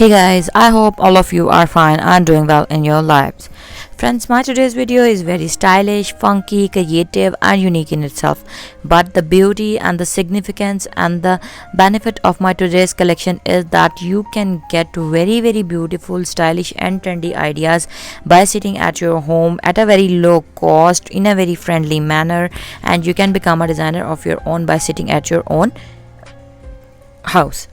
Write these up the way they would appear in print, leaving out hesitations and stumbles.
Hey guys, I hope all of you are fine and doing well in your lives. Friends, my today's video is very stylish, funky, creative and unique in itself. But the beauty and the significance and the benefit of my today's collection is that you can get very beautiful, stylish and trendy ideas by sitting at your home at a very low cost in a very friendly manner, and you can become a designer of your own by sitting at your own house.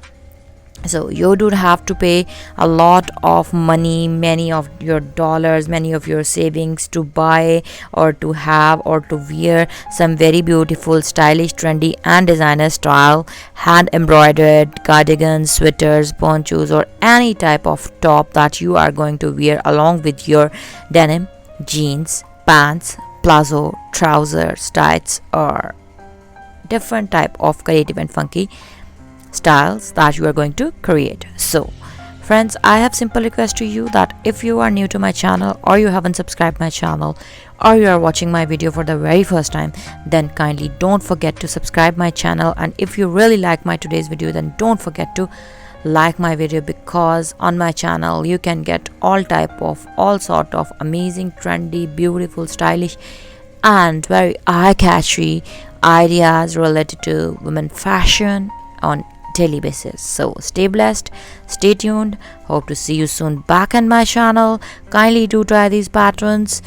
So you don't have to pay a lot of money, many of your dollars, many of your savings to buy or to have or to wear some very beautiful, stylish, trendy and designer style hand embroidered cardigans, sweaters, ponchos or any type of top that you are going to wear along with your denim, jeans, pants, palazzo, trousers, tights or different type of creative and funky styles that you are going to create. So friends, I have simple request to you that if you are new to my channel or you haven't subscribed my channel or you are watching my video for the very first time, then kindly don't forget to subscribe my channel. And if you really like my today's video, then don't forget to like my video, because on my channel you can get all sort of amazing, trendy, beautiful, stylish and very eye-catchy ideas related to women fashion on daily basis. So stay blessed, stay tuned, hope to see you soon back on my channel. Kindly do try these patterns.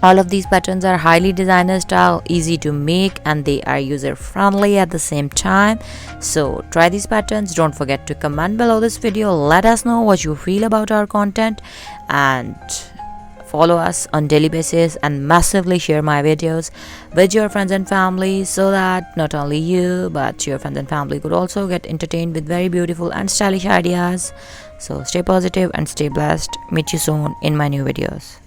All of these patterns are highly designer style, easy to make and they are user friendly at the same time. So try these patterns. Don't forget to comment below this video, let us know what you feel about our content, and follow us on daily basis and massively share my videos with your friends and family, so that not only you but your friends and family could also get entertained with very beautiful and stylish ideas. So stay positive and stay blessed. Meet you soon in my new videos.